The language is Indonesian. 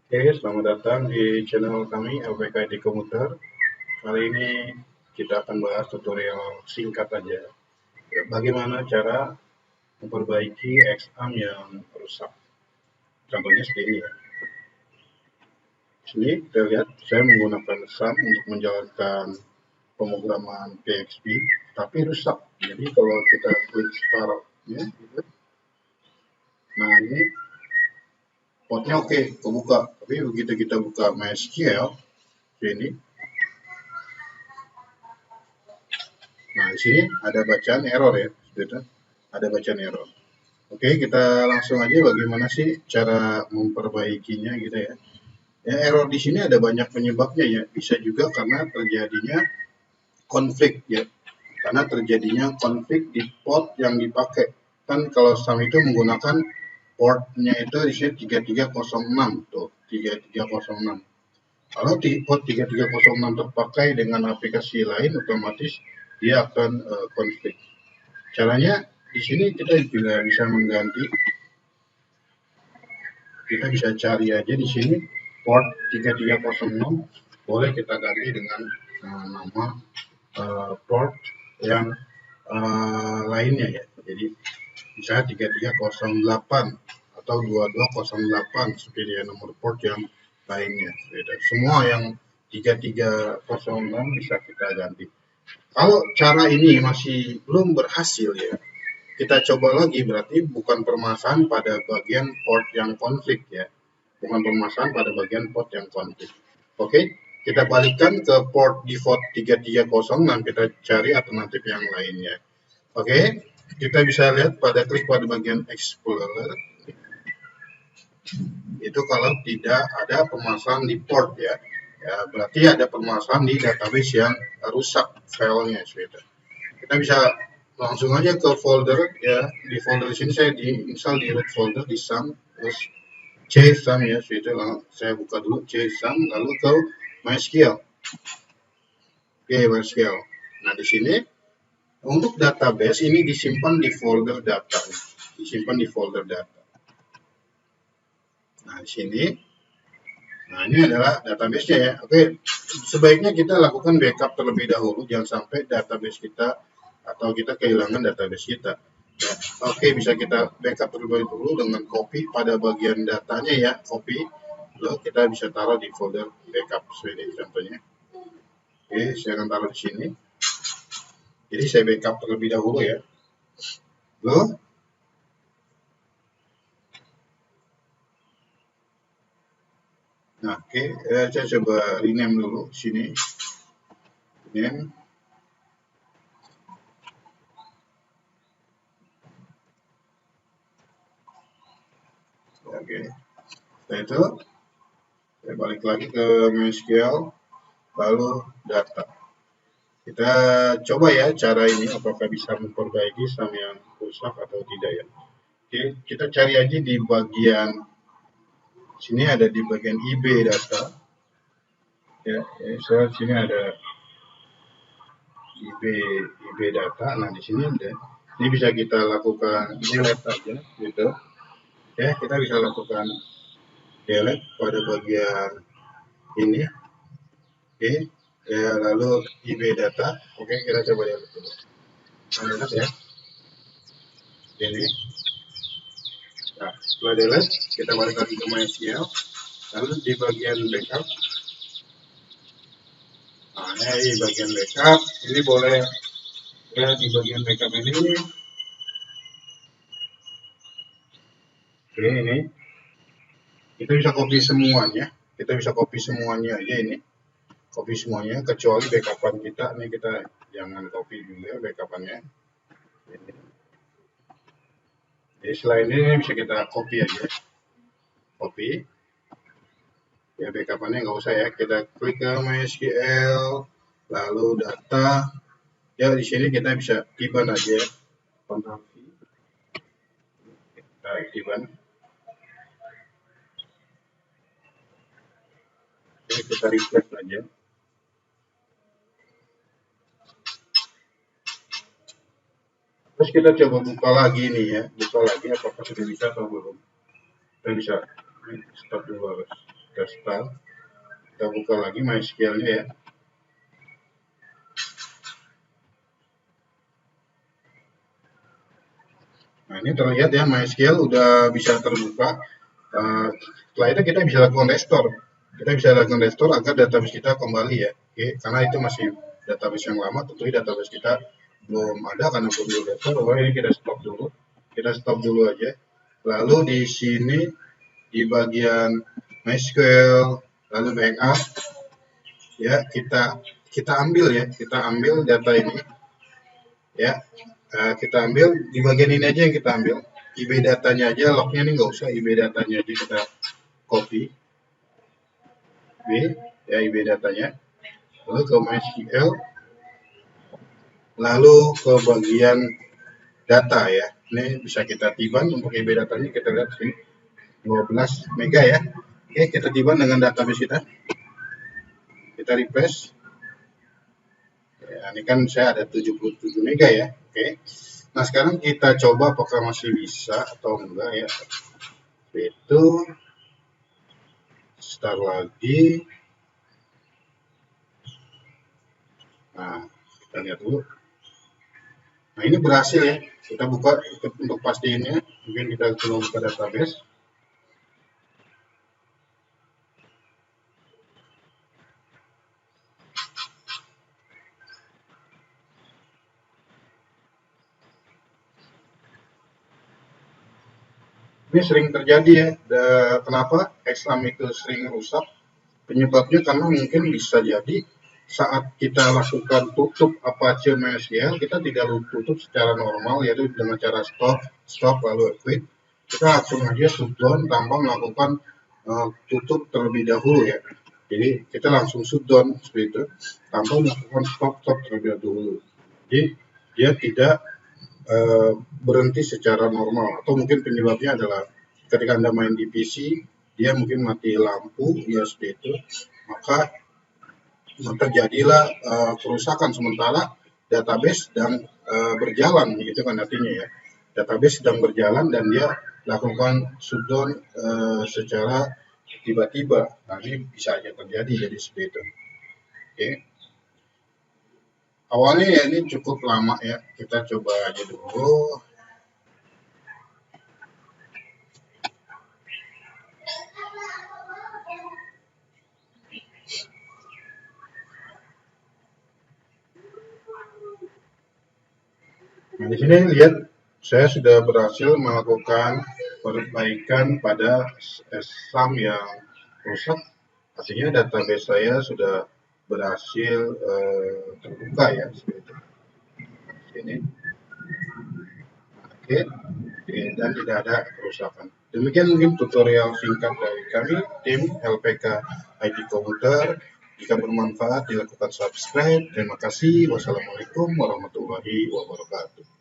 Oke, selamat datang di channel kami LPK di Komuter. Kali ini kita akan bahas tutorial singkat aja. Bagaimana cara memperbaiki XAM yang rusak. Contohnya seperti ini ya. Sini kita lihat saya menggunakan SAM untuk menjalankan pemrograman PXP, tapi rusak. Jadi kalau kita klik start ya, gitu. Nah ini portnya oke, kebuka. Tapi begitu kita buka MySQL, ini. Nah, di sini ada bacaan error ya, gitu. Ada bacaan error. Oke, kita langsung aja bagaimana sih cara memperbaikinya gitu ya. Ya, error di sini ada banyak penyebabnya ya. Bisa juga karena terjadinya konflik ya. Karena terjadinya konflik di port yang dipakai. Kan kalau SAM itu menggunakan portnya itu di sini 3306 tuh, 3306. Kalau di port 3306 terpakai dengan aplikasi lain, otomatis dia akan konflik. Caranya di sini kita juga bisa mengganti, kita bisa cari aja di sini port 3306, boleh kita ganti dengan nama port yang lainnya ya. Jadi misalnya 3308 atau 2208 seperti ya, nomor port yang lainnya. Semua yang 3306 bisa kita ganti. Kalau cara ini masih belum berhasil ya, kita coba lagi, berarti bukan permasalahan pada bagian port yang konflik ya. Bukan permasalahan pada bagian port yang konflik. Oke, kita balikkan ke port default 3306 dan kita cari alternatif yang lainnya. Oke, kita bisa lihat pada klik pada bagian Explorer. Itu kalau tidak ada permasalahan di port ya. Ya, berarti ada permasalahan di database yang rusak filenya. Kita bisa langsung aja ke folder ya. Di folder sini saya install di root folder di SAM, terus csam ya, itu saya buka dulu csam, lalu ke MySQL. Oke, MySQL. Nah di sini untuk database ini disimpan di folder data, disimpan di folder data. Nah di sini, nah ini adalah database-nya ya. Oke, sebaiknya kita lakukan backup terlebih dahulu, jangan sampai database kita atau kita kehilangan database kita. Ya, oke, bisa kita backup terlebih dahulu dengan copy pada bagian datanya ya, copy. Lalu kita bisa taruh di folder backup seperti ini contohnya. Oke, saya akan taruh di sini. Jadi saya backup terlebih dahulu ya. Lalu nah, oke, saya coba rename dulu sini. Rename. Oke. Setelah itu saya balik lagi ke MySQL, lalu data. Kita coba ya cara ini apakah bisa memperbaiki SAM yang rusak atau tidak ya. Oke, kita cari aja di bagian sini, ada di bagian IB data. Ya, so sini ada IB data. Nah, di sini ada. Ini bisa kita lakukan delete aja gitu. Ya, kita bisa lakukan delete pada bagian ini. Oke, ya, lalu IB data. Oke, kita coba delete dulu. Delete ya. Ini. Nah, setelah delete, kita balik lagi ke MySQL. Lalu di bagian backup, nah ini di bagian backup, ini boleh ya, di bagian backup ini kita bisa copy semuanya, aja ini, copy semuanya kecuali backupan kita. Ini kita jangan copy juga backupannya. Jadi selain ini bisa kita copy aja, copy ya, backupannya nggak usah ya. Kita klik ke MySQL, lalu data ya, di sini kita bisa tiban aja, Ctrl V, kita tiban. Jadi kita refresh aja. Terus kita coba buka lagi nih ya, buka lagi apakah sudah bisa atau belum. Kita bisa stop dulu harus. kita start, kita buka lagi MySQL-nya ya. Nah, ini terlihat ya MySQL udah bisa terbuka. Setelah itu kita bisa lakukan restore. Kita bisa lakukan restore agar database kita kembali ya. Oke, karena itu masih database yang lama, tentunya database kita belum ada karena perlu restore. Oh, ini kita stop dulu. Kita stop dulu aja. Lalu di sini di bagian MySQL, lalu backup, ya kita ambil ya, kita ambil data ini, ya kita ambil di bagian ini aja yang kita ambil. IB datanya aja, lognya ini nggak usah, IB datanya aja kita copy, ya IB datanya, lalu ke MySQL, lalu ke bagian data ya. Ini bisa kita tiban untuk IB datanya, kita lihat sini 12 mega ya. Oke, kita tiban dengan database kita. Kita refresh. Ya, ini kan saya ada 77 mega ya. Oke. Nah, sekarang kita coba apakah masih bisa atau enggak ya. Itu start lagi. Nah, kita lihat dulu. Nah, ini berhasil ya. Kita buka untuk pastiinnya. Mungkin kita coba buka database. Ini sering terjadi ya. Kenapa Exam itu sering rusak? Penyebabnya karena mungkin bisa jadi saat kita lakukan tutup Apache MySQL, kita tidak tutup secara normal, yaitu dengan cara stop lalu quit. Kita langsung aja shutdown tanpa melakukan tutup terlebih dahulu ya. Jadi kita langsung shutdown seperti itu tanpa melakukan stop terlebih dahulu. Jadi dia tidak berhenti secara normal, atau mungkin penyebabnya adalah ketika Anda main di PC, dia mungkin mati lampu, ya seperti itu, maka terjadilah kerusakan sementara database sedang berjalan, begitu kan artinya ya. Database sedang berjalan dan dia lakukan shutdown secara tiba-tiba. Nah, ini bisa aja terjadi jadi seperti itu. Oke. Awalnya ya ini cukup lama ya, kita coba aja dulu. Nah, di sini lihat saya sudah berhasil melakukan perbaikan pada SAM yang rusak. Artinya database saya sudah berhasil terbuka ya seperti itu. Ini. Oke, dan tidak ada kerusakan. Demikian mungkin tutorial singkat dari kami, tim LPK IT Komputer. Jika bermanfaat, dilakukan subscribe. Terima kasih. Wassalamualaikum warahmatullahi wabarakatuh.